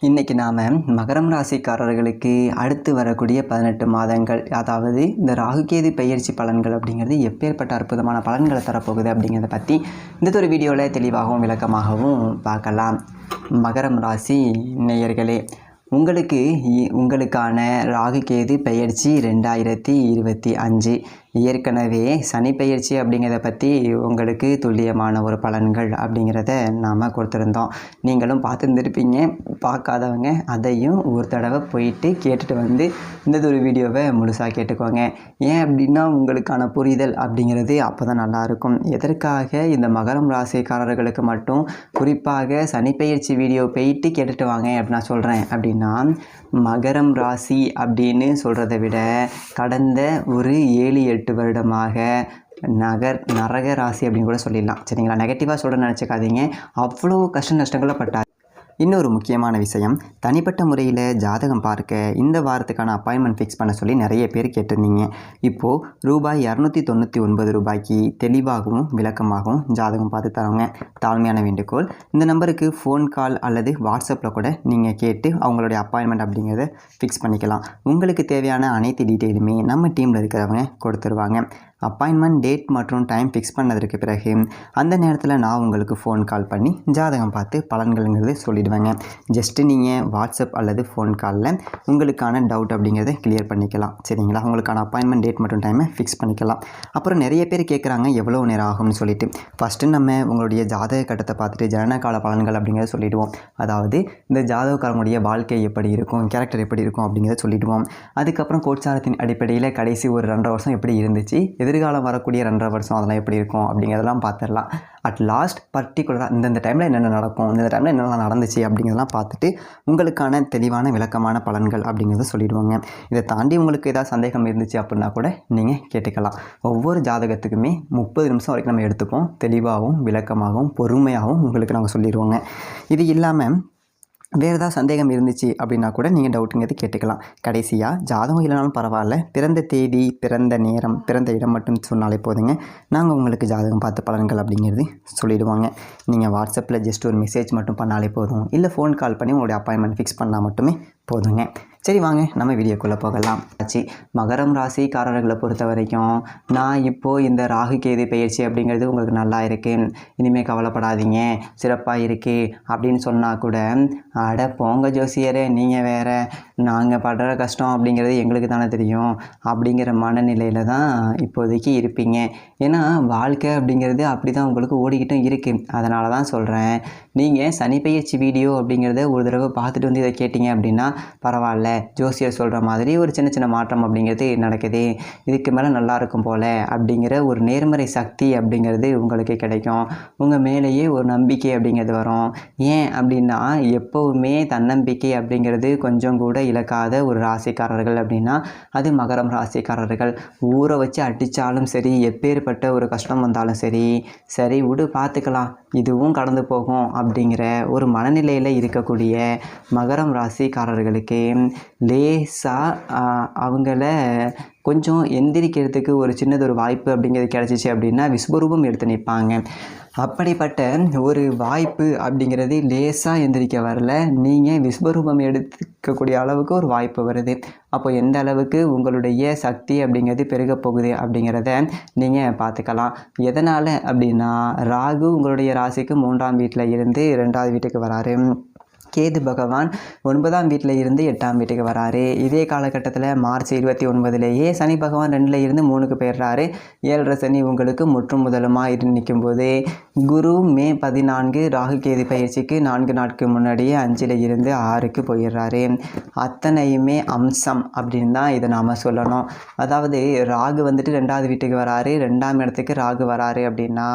இன்றைக்கி நாம் மகரம் ராசிக்காரர்களுக்கு அடுத்து வரக்கூடிய 18 மாதங்கள், அதாவது இந்த ராகுகேது பெயர்ச்சி பலன்கள் அப்படிங்கிறது எப்பேற்பட்ட அற்புதமான பலன்களை தரப்போகுது அப்படிங்கிறத பற்றி இந்த ஒரு வீடியோவில் தெளிவாகவும் விளக்கமாகவும் பார்க்கலாம். மகரம் ராசி நேயர்களே, உங்களுக்கான ராகுகேது பெயர்ச்சி 2025 ஏற்கனவே சனி பெயர்ச்சி அப்படிங்கிறத பற்றி உங்களுக்கு துல்லியமான ஒரு பலன்கள் அப்படிங்கிறத நாம் கொடுத்துருந்தோம். நீங்களும் பார்த்துருந்துருப்பீங்க. பார்க்காதவங்க அதையும் ஒரு தடவை போயிட்டு கேட்டுட்டு வந்து இந்த ஒரு வீடியோவை முழுசாக கேட்டுக்கோங்க. ஏன் அப்படின்னா உங்களுக்கான புரிதல் அப்படிங்கிறது அப்போ தான் நல்லாயிருக்கும். எதற்காக இந்த மகரம் ராசிக்காரர்களுக்கு மட்டும் குறிப்பாக சனி பெயர்ச்சி வீடியோ போயிட்டு கேட்டுட்டு வாங்க அப்படின்னு நான் சொல்கிறேன் அப்படின்னா, மகரம் ராசி அப்படின்னு சொல்கிறத விட கடந்த ஒரு 7-8 வருடமாக நரக ராசி அப்படின்னு கூட சொல்லிடலாம். சரிங்களா? நெகட்டிவாக சொல்கிறேன்னு நினச்சிக்காதீங்க. அவ்வளோ கஷ்ட நஷ்டங்களை பட்டார். இன்னொரு முக்கியமான விஷயம், தனிப்பட்ட முறையில் ஜாதகம் பார்க்க இந்த வாரத்துக்கான அப்பாயின்மெண்ட் ஃபிக்ஸ் பண்ண சொல்லி நிறைய பேர் கேட்டிருந்தீங்க. இப்போது ரூபாய் 299 ரூபாய்க்கு தெளிவாகவும் விளக்கமாகவும் ஜாதகம் பார்த்து தரவங்க. தாழ்மையான வேண்டுகோள், இந்த நம்பருக்கு ஃபோன் கால் அல்லது வாட்ஸ்அப்பில் கூட நீங்கள் கேட்டு அவங்களுடைய அப்பாயின்மெண்ட் அப்படிங்கிறத ஃபிக்ஸ் பண்ணிக்கலாம். உங்களுக்கு தேவையான அனைத்து டீட்டெயிலுமே நம்ம டீமில் இருக்கிறவங்க கொடுத்துருவாங்க. அப்பாயின்மெண்ட் டேட் மற்றும் டைம் ஃபிக்ஸ் பண்ணதற்கு பிறகு அந்த நேரத்தில் நான் உங்களுக்கு ஃபோன் கால் பண்ணி ஜாதகம் பார்த்து பலன்கள்ங்கிறது சொல்லிடுவேங்க. ஜஸ்ட்டு நீங்கள் வாட்ஸ்அப் அல்லது ஃபோன் காலில் உங்களுக்கான டவுட் அப்படிங்கிறத கிளியர் பண்ணிக்கலாம். சரிங்களா? உங்களுக்கான அப்பாயின்மெண்ட் டேட் மற்றும் டைமை ஃபிக்ஸ் பண்ணிக்கலாம். அப்புறம் நிறைய பேர் கேட்குறாங்க எவ்வளோ நேரம் ஆகும்னு சொல்லிட்டு. ஃபஸ்ட்டு நம்ம உங்களுடைய ஜாதக கட்டத்தை பார்த்துட்டு ஜனனகால பலன்கள் அப்படிங்கிறத சொல்லிவிடுவோம். அதாவது இந்த ஜாதகக்காரங்களுடைய வாழ்க்கை எப்படி இருக்கும், கேரக்டர் எப்படி இருக்கும் அப்படிங்கிறத சொல்லிவிடுவோம். அதுக்கப்புறம் கோட்சாரத்தின் அடிப்படையில் கடைசி ஒரு 2.5 வருஷம் எப்படி இருந்துச்சு, எதிர்காலம் வரக்கூடிய 2.5 வருஷம் அதெல்லாம் எப்படி இருக்கும் அப்படிங்கிறதெல்லாம் பார்த்துடலாம். அட் லாஸ்ட் பர்டிகுலராக இந்தந்த டைமில் என்னென்ன நடக்கும், இந்த டைமில் என்னென்ன நடந்துச்சு அப்படிங்கிறதெல்லாம் பார்த்துட்டு உங்களுக்கான தெளிவான விளக்கமான பலன்கள் அப்படிங்கிறத சொல்லிடுவாங்க. இதை தாண்டி உங்களுக்கு ஏதாவது சந்தேகம் இருந்துச்சு அப்படின்னா கூட நீங்கள் கேட்டுக்கலாம். ஒவ்வொரு ஜாதகத்துக்குமே 30 நிமிஷம் வரைக்கும் நம்ம எடுத்துப்போம். தெளிவாகவும் விளக்கமாகவும் பொறுமையாகவும் உங்களுக்கு நாங்கள் சொல்லிடுவோங்க. இது இல்லாமல் வேறு ஏதாவது சந்தேகம் இருந்துச்சு அப்படின்னா கூட நீங்கள் டவுட்டுங்கிறது கேட்டுக்கலாம். கடைசியாக ஜாதகம் இல்லைனாலும் பரவாயில்ல, பிறந்த தேதி, பிறந்த நேரம், பிறந்த இடம் மட்டும் சொன்னாலே போதுங்க. நாங்கள் உங்களுக்கு ஜாதகம் பார்த்து பலன்கள் அப்படிங்கிறது சொல்லிவிடுவாங்க. நீங்கள் வாட்ஸ்அப்பில் ஜஸ்ட் ஒரு மெசேஜ் மட்டும் பண்ணாலே போதும், இல்லை ஃபோன் கால் பண்ணி உங்களுடைய அப்பாயின்மெண்ட் ஃபிக்ஸ் பண்ணால் மட்டுமே போதுங்க. சரி, வாங்க நம்ம வீடியோக்குள்ளே போகலாம். மகரம் ராசிக்காரர்களை பொறுத்த வரைக்கும் நான் இப்போது இந்த ராகுகேது பெயர்ச்சி அப்படிங்கிறது உங்களுக்கு நல்லா இருக்குது, இனிமேல் கவலைப்படாதீங்க, சிறப்பாக இருக்குது அப்படின்னு சொன்னால் கூட, அட போங்க ஜோசியரே, நீங்கள் வேறு, நாங்கள் படுற கஷ்டம் அப்படிங்கிறது எங்களுக்கு தானே தெரியும் அப்படிங்கிற மனநிலையில் தான் இப்போதைக்கு இருப்பீங்க. ஏன்னா வாழ்க்கை அப்படிங்கிறது அப்படி தான் உங்களுக்கு ஓடிக்கிட்டும் இருக்குது. அதனால தான் சொல்கிறேன், நீங்கள் சனி பெயர்ச்சி வீடியோ அப்படிங்கிறத ஒரு தடவை பார்த்துட்டு வந்து இதை கேட்டிங்க அப்படின்னா பரவாயில்ல, ஜோசியர் சொல்கிற மாதிரி ஒரு சின்ன சின்ன மாற்றம் அப்படிங்கிறது நடக்குது, இதுக்கு மேலே நல்லா இருக்கும் போல் அப்படிங்கிற ஒரு நேர்மறை சக்தி அப்படிங்கிறது உங்களுக்கு கிடைக்கும். உங்கள் மேலேயே ஒரு நம்பிக்கை அப்படிங்கிறது வரும். ஏன் அப்படின்னா, எப்போவுமே தன்னம்பிக்கை அப்படிங்கிறது கொஞ்சம் கூட இழக்காத ஒரு ராசிக்காரர்கள் அப்படின்னா அது மகரம் ராசிக்காரர்கள். ஊரை வச்சு அடித்தாலும் சரி, எப்பேற்பட்ட ஒரு கஷ்டம் வந்தாலும் சரி, சரி விடு பார்த்துக்கலாம், இதுவும் கடந்து போகும் அப்படிங்கிற ஒரு மனநிலையில் இருக்கக்கூடிய மகரம் ராசிக்காரர்களுக்கு லேசாக அவங்கள கொஞ்சம் எந்திரிக்கிறதுக்கு ஒரு சின்னதொரு வாய்ப்பு அப்படிங்கிறது கிடச்சிச்சு அப்படின்னா விஸ்வரூபம் எடுத்து நிற்பாங்க. அப்படிப்பட்ட ஒரு வாய்ப்பு அப்படிங்கிறது லேசாக எந்திரிக்க வரல, நீங்கள் விஸ்வரூபம் எடுத்துக்கக்கூடிய அளவுக்கு ஒரு வாய்ப்பு வருது. அப்போ எந்த அளவுக்கு உங்களுடைய சக்தி அப்படிங்கிறது பெருக போகுது அப்படிங்கிறத நீங்கள் பார்த்துக்கலாம். எதனால் அப்படின்னா, ராகு உங்களுடைய ராசிக்கு 3ஆம் வீட்டில் இருந்து 2ஆவது வீட்டுக்கு வராரு. கேது பகவான் 9ஆம் வீட்டில் இருந்து 8ஆம் வீட்டுக்கு வராரு. இதே காலகட்டத்தில் மார்ச் 29லேயே சனி பகவான் 2ல் இருந்து 3க்கு போயிடுறாரு. 7.5 சனி உங்களுக்கு முற்றும் முதலுமாக இருந்து நிற்கும்போது, குரு மே 14 ராகு கேது பயிற்சிக்கு 4 நாட்களுக்கு முன்னாடியே 5ல் இருந்து 6க்கு போயிடுறாரு. அத்தனையுமே அம்சம் அப்படின்னு தான் இதை நாம் சொல்லணும். அதாவது ராகு வந்துட்டு 2ஆவது வீட்டுக்கு வராரு, 2ஆம் இடத்துக்கு ராகு வராரு அப்படின்னா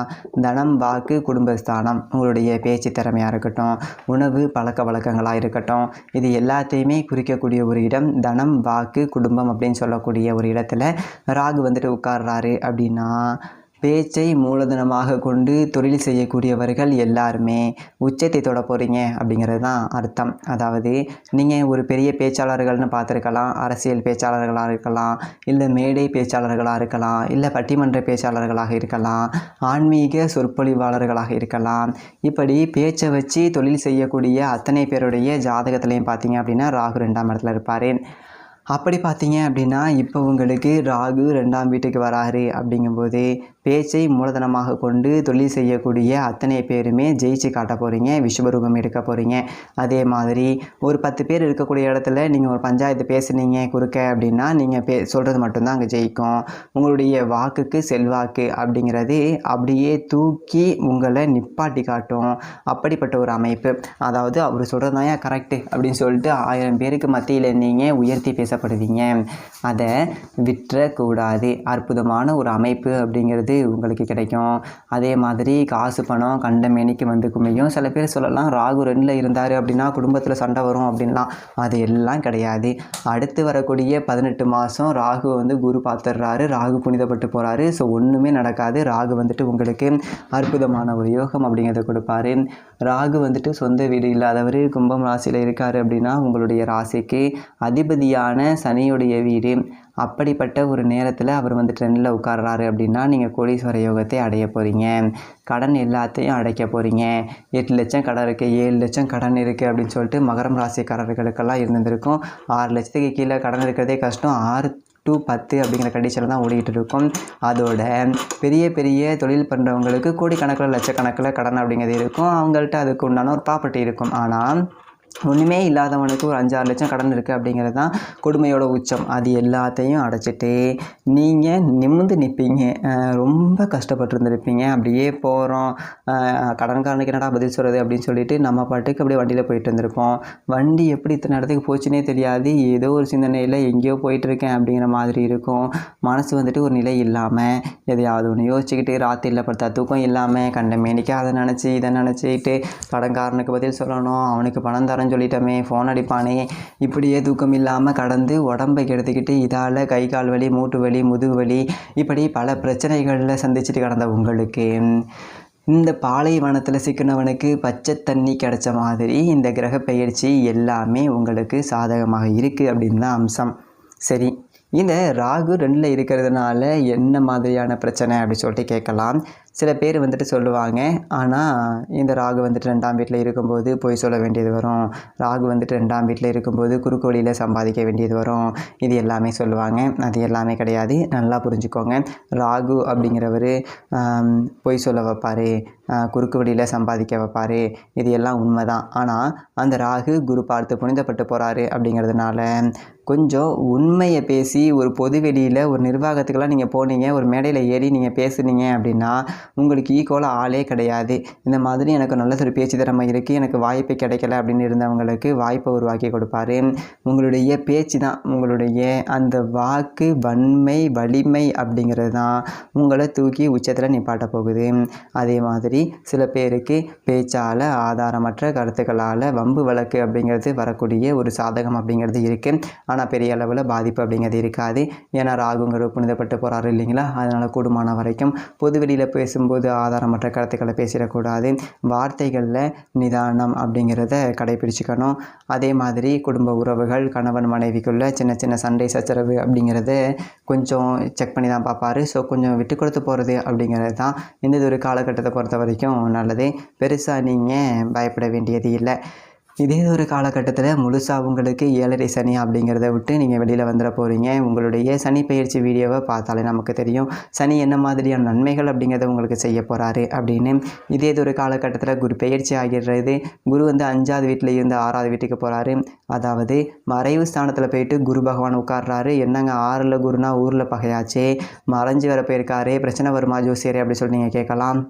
தனம், வாக்கு, குடும்பஸ்தானம், உங்களுடைய பேச்சு திறமையாக இருக்கட்டும், உணவு பழக்க வழக்கங்களாக இருக்கட்டும், இது எல்லாத்தையுமே குறிக்கக்கூடிய ஒரு இடம் தனம், வாக்கு, குடும்பம் அப்படின்னு சொல்லக்கூடிய ஒரு இடத்துல ராகு வந்துட்டு உட்கார்றாரு அப்படின்னா பேச்சை மூலதனமாக கொண்டு தொழில் செய்யக்கூடியவர்கள் எல்லாருமே உச்சத்தை தொட போகிறீங்க அப்படிங்கிறது தான் அர்த்தம். அதாவது நீங்கள் ஒரு பெரிய பேச்சாளர்கள்னு பார்த்துருக்கலாம், அரசியல் பேச்சாளர்களாக இருக்கலாம், இல்லை மேடை பேச்சாளர்களாக இருக்கலாம், இல்லை பட்டிமன்ற பேச்சாளர்களாக இருக்கலாம், ஆன்மீக சொற்பொழிவாளர்களாக இருக்கலாம். இப்படி பேச்சை வச்சு தொழில் செய்யக்கூடிய அத்தனை பேருடைய ஜாதகத்துலையும் பார்த்தீங்க அப்படின்னா ராகு 2ஆம் இடத்துல இருப்பார். அப்படி பார்த்தீங்க அப்படின்னா இப்போ உங்களுக்கு ராகு 2ஆம் வீட்டுக்கு வராரு. அப்படிங்கும்போது பேச்சை மூலதனமாக கொண்டு தொழில் செய்யக்கூடிய அத்தனை பேருமே ஜெயிச்சு காட்ட போகிறீங்க, விஸ்வரூபம் எடுக்க போகிறீங்க. அதே மாதிரி ஒரு 10 பேர் இருக்கக்கூடிய இடத்துல நீங்கள் ஒரு பஞ்சாயத்து பேசுனீங்க குறுக்க அப்படின்னா நீங்கள் சொல்கிறது மட்டும்தான் அங்கே ஜெயிக்கும். உங்களுடைய வாக்குக்கு செல்வாக்கு அப்படிங்கிறது அப்படியே தூக்கி உங்களை நிப்பாட்டி காட்டும். அப்படிப்பட்ட ஒரு அமைப்பு. அதாவது அவர் சொல்கிறது தான் கரெக்டு அப்படின்னு சொல்லிட்டு 1000 பேருக்கு மத்தியில் நீங்கள் உயர்த்தி பேசப்படுவீங்க. அதை விட்டுறக்கூடாது. அற்புதமான ஒரு அமைப்பு அப்படிங்கிறது உங்களுக்கு கிடைக்கும். அதே மாதிரி காசு பணம் கண்ட மேனிக்கு வந்து குமியும். சில பேர் சொல்லலாம் ராகு 2ல் இருந்தார் அப்படின்னா குடும்பத்தில் சண்டை வரும் அப்படின்லாம். அது எல்லாம் கிடையாது. அடுத்து வரக்கூடிய 18 மாதம் ராகு வந்து குரு பார்த்துடுறாரு, ராகு புனிதப்பட்டு போகிறாரு. ஸோ ஒன்றுமே நடக்காது. ராகு வந்துட்டு உங்களுக்கு அற்புதமான ஒரு யோகம் அப்படிங்கிறத கொடுப்பாரு. ராகு வந்துட்டு சொந்த வீடு இல்லாதவர் கும்பம் ராசியில் இருக்கார் அப்படின்னா உங்களுடைய ராசிக்கு அதிபதியான சனியுடைய வீடு. அப்படிப்பட்ட ஒரு நேரத்தில் அவர் வந்து ட்ரெண்டில் உட்கார்றாரு அப்படின்னா நீங்கள் கோடீஸ்வர யோகத்தை அடைய போகிறீங்க. கடன் எல்லாத்தையும் அடைக்க போகிறீங்க. 8 லட்சம் கடன் இருக்குது, 7 லட்சம் கடன் இருக்குது அப்படின்னு சொல்லிட்டு மகரம் ராசிக்காரர்களுக்கெல்லாம் இருந்திருக்கும். 6 லட்சத்துக்கு கீழே கடன் இருக்கிறதே கஷ்டம். 6 to 10 அப்படிங்கிற கண்டிஷனில் தான் ஓடிக்கிட்டு இருக்கும். அதோட பெரிய பெரிய தொழில் பண்ணுறவங்களுக்கு கோடிக்கணக்கில் லட்சக்கணக்கில் கடன் அப்படிங்கிறது இருக்கும். அவங்கள்ட்ட அதுக்கு உண்டான ஒரு ப்ராப்பர்ட்டி இருக்கும். ஆனால் ஒன்றுமே இல்லாதவனுக்கு ஒரு 5-6 லட்சம் கடன் இருக்குது அப்படிங்கிறது தான் கொடுமையோட உச்சம். அது எல்லாத்தையும் அடைச்சிட்டு நீங்கள் நிமிர்ந்து நிற்பீங்க. ரொம்ப கஷ்டப்பட்டுருந்துருப்பீங்க. அப்படியே போகிறோம், கடன்காரனுக்கு என்னடா பதில் சொல்கிறது அப்படின்னு சொல்லிட்டு நம்ம பாட்டுக்கு அப்படியே வண்டியில் போயிட்டு இருந்திருப்போம். வண்டி எப்படி இத்தனை இடத்துக்கு போச்சுன்னே தெரியாது. ஏதோ ஒரு சிந்தனையில் எங்கேயோ போயிட்டுருக்கேன் அப்படிங்கிற மாதிரி இருக்கும். மனசு வந்துட்டு ஒரு நிலை இல்லாமல் எதையாவது ஒன்று யோசிச்சுக்கிட்டு ராத்திரியில் படுத்தா தூக்கம் இல்லாமல் கண்ட மேனிக்கு அதை நினச்சி இதை நினச்சிக்கிட்டு கடன்காரனுக்கு பதில் சொல்லணும், அவனுக்கு பணம் தரேன்னு சொல்லிட்டோமே, ஃபோன் அடிப்பானே, இப்படியே தூக்கம் இல்லாமல் கடந்து உடம்பை கெடுத்துக்கிட்டு இதால் கை கால் வலி, மூட்டு வலி, முதுகு வலி, இப்படி பல பிரச்சனைகளில் சந்திச்சுட்டு கடந்த உங்களுக்கு இந்த பாலைவனத்தில் சிக்கினவனுக்கு பச்சை தண்ணி கிடைச்ச மாதிரி இந்த கிரக பெயர்ச்சி எல்லாமே உங்களுக்கு சாதகமாக இருக்குது அப்படின்னு தான் அம்சம். சரி, இந்த ராகு 2ல் இருக்கிறதுனால என்ன மாதிரியான பிரச்சனை அப்படி சொல்லிட்டு கேட்கலாம். சில பேர் வந்துட்டு சொல்லுவாங்க, ஆனால் இந்த ராகு வந்துட்டு 2ஆம் வீட்டில் இருக்கும்போது பொய் சொல்ல வேண்டியது வரும், ராகு வந்துட்டு 2ஆம் வீட்டில் இருக்கும்போது குறுக்கு வழியில் சம்பாதிக்க வேண்டியது வரும், இது எல்லாமே சொல்லுவாங்க. அது எல்லாமே கிடையாது. நல்லா புரிஞ்சுக்கோங்க. ராகு அப்படிங்கிறவர் பொய் சொல்ல வைப்பார், குறுக்கு வழியில் சம்பாதிக்க வைப்பார், இது எல்லாம் உண்மை தான். ஆனால் அந்த ராகு குரு பார்த்து புனிதப்பட்டு போகிறாரு அப்படிங்கிறதுனால கொஞ்சம் உண்மையை பேசி ஒரு பொது வெளியில் ஒரு நிர்வாகத்துக்கெல்லாம் நீங்கள் போனீங்க, ஒரு மேடையில் ஏறி நீங்கள் பேசுனீங்க அப்படின்னா உங்களுக்கு ஈக்குவலாக ஆளே கிடையாது. இந்த மாதிரி எனக்கு நல்ல ஒரு பேச்சு திறமை இருக்குது, எனக்கு வாய்ப்பு கிடைக்கல அப்படின்னு இருந்தவங்களுக்கு வாய்ப்பை உருவாக்கி கொடுப்பாரு. உங்களுடைய பேச்சு தான், உங்களுடைய அந்த வாக்கு வன்மை வலிமை அப்படிங்கிறது தான் உங்களை தூக்கி உச்சத்தில் நிப்பாட்ட போகுது. அதே மாதிரி சில பேருக்கு பேச்சால் ஆதாரமற்ற கருத்துக்களால் வம்பு வழக்கு அப்படிங்கிறது வரக்கூடிய ஒரு சாதகம் அப்படிங்கிறது இருக்குது. ஆனால் பெரிய அளவில் பாதிப்பு அப்படிங்கிறது இருக்காது. ஏன்னா ராகுங்கிற புனிதப்பட்டு போகிறாரு இல்லைங்களா. அதனால் கூடுமான வரைக்கும் பொது வெளியில் பேசும்போது ஆதாரமற்ற கருத்துக்களை பேசிடக்கூடாது. வார்த்தைகளில் நிதானம் அப்படிங்கிறத கடைபிடிச்சிக்கணும். அதே மாதிரி குடும்ப உறவுகள், கணவன் மனைவிக்குள்ள சின்ன சின்ன சண்டை சச்சரவு அப்படிங்கிறத கொஞ்சம் செக் பண்ணி தான் பார்ப்பாரு. ஸோ கொஞ்சம் விட்டு கொடுத்து போகிறது அப்படிங்கிறது தான் இந்த ஒரு காலகட்டத்தை பொறுத்த வரைக்கும் நல்லது. பெருசாக நீங்கள் பயப்பட வேண்டியது இல்லை. இதே ஒரு காலகட்டத்தில் முழுசாக உங்களுக்கு 7.5 சனி அப்படிங்கிறத விட்டு நீங்கள் வெளியில் வந்துட போகிறீங்க. உங்களுடைய சனி பயிற்சி வீடியோவை பார்த்தாலே நமக்கு தெரியும் சனி என்ன மாதிரியான நன்மைகள் அப்படிங்கிறத உங்களுக்கு செய்ய போகிறாரு அப்படின்னு. இதே ஒரு காலகட்டத்தில் குரு பயிற்சி ஆகிடுறது. குரு வந்து 5ஆவது வீட்டில் இருந்து 6ஆவது வீட்டுக்கு போகிறாரு. அதாவது மறைவு ஸ்தானத்தில் போயிட்டு குரு பகவான் உட்கார்றாரு. என்னங்க 6ல் குருனா ஊரில் பகையாச்சே, மறைஞ்சு வர போயிருக்காரு, பிரச்சனை வருமா ஜோசியரே அப்படி சொல்லி நீங்கள் கேட்கலாம்.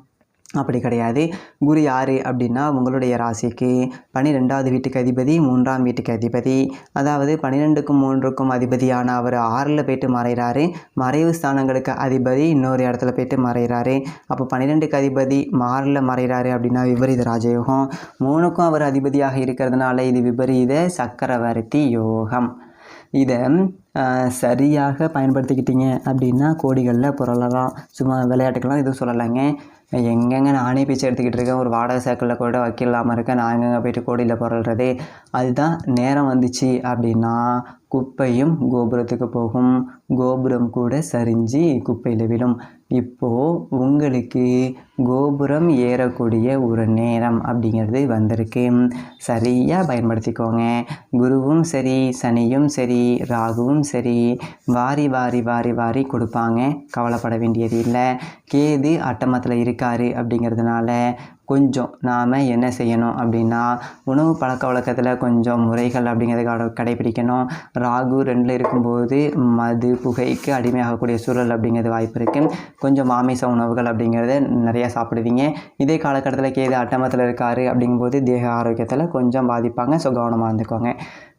அப்படி கிடையாது. குரு யார் அப்படின்னா உங்களுடைய ராசிக்கு 12வது வீட்டுக்கு அதிபதி, 3ஆம் வீட்டுக்கு அதிபதி. அதாவது 12க்கும் 3க்கும் அதிபதியான அவர் 6ல் போய்ட்டு மறைகிறாரு. மறைவு ஸ்தானங்களுக்கு அதிபதி இன்னொரு இடத்துல போய்ட்டு மறைகிறாரு. அப்போ 12க்கு அதிபதி 6ல் மறைகிறாரு அப்படின்னா விபரீத ராஜயோகம். 3க்கும் அவர் அதிபதியாக இருக்கிறதுனால இது விபரீத சக்கரவர்த்தி யோகம். இதை சரியாக பயன்படுத்திக்கிட்டீங்க அப்படின்னா கோடிகளில் புரளலாம். சும்மா விளையாட்டுக்கெல்லாம் எதுவும் சொல்லலைங்க. எங்கெங்க நானே பிச்சை எடுத்துக்கிட்டு இருக்கேன், ஒரு வாடகை சைக்கிளில் கூட வைக்கலாமல் இருக்கேன், நான் எங்கெங்கே போய்ட்டு கோடியில் புரள்றதே. அதுதான் நேரம் வந்துச்சு அப்படின்னா குப்பையும் கோபுரத்துக்கு போகும், கோபுரம் கூட சரிஞ்சு குப்பையில் விடும். இப்போது உங்களுக்கு கோபுரம் ஏறக்கூடிய ஒரு நேரம் அப்படிங்கிறது வந்திருக்கு. சரியாக பயன்படுத்திக்கோங்க. குருவும் சரி, சனியும் சரி, ராகுவும் சரி வாரி வாரி வாரி வாரி கொடுப்பாங்க. கவலைப்பட வேண்டியது இல்லை. கேது அட்டமத்தில் இருக்கார் அப்படிங்கிறதுனால கொஞ்சம் நாம் என்ன செய்யணும் அப்படின்னா உணவு பழக்க வழக்கத்தில் கொஞ்சம் முறைகள் அப்படிங்கிறத கடைபிடிக்கணும். ராகு 2ல் இருக்கும்போது மது புகைக்கு அடிமையாகக்கூடிய சூழல் அப்படிங்கிறது வாய்ப்பு இருக்குது. கொஞ்சம் மாமிச உணவுகள் அப்படிங்கிறத நிறையா சாப்பிடுவீங்க. இதே காலகட்டத்தில் கேது அட்டமத்தில் இருக்கார் அப்படிங்கும்போது தேக ஆரோக்கியத்தில் கொஞ்சம் பாதிப்பாங்க. ஸோ கவனமாக இருந்துக்கோங்க.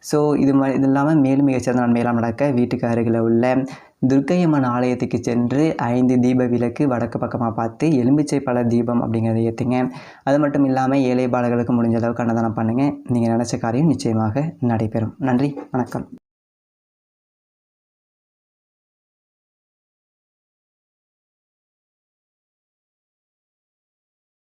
ஸோ இது இல்லாமல் மேலும் மிகச்சிறந்த நன்மையெல்லாம் நடக்க வீட்டுக்கு அருகில் உள்ள துர்க்கையம்மன் ஆலயத்துக்கு சென்று 5 தீப விளக்கு வடக்கு பக்கமாக பார்த்து எலுமிச்சை பழ தீபம் அப்படிங்கிறத ஏற்றுங்க. அது மட்டும் இல்லாமல் ஏழை பாலர்களுக்கு முடிஞ்ச அளவுக்கு அன்னதானம் பண்ணுங்கள். நீங்கள் நினச்ச காரியம் நிச்சயமாக நடைபெறும். நன்றி, வணக்கம்.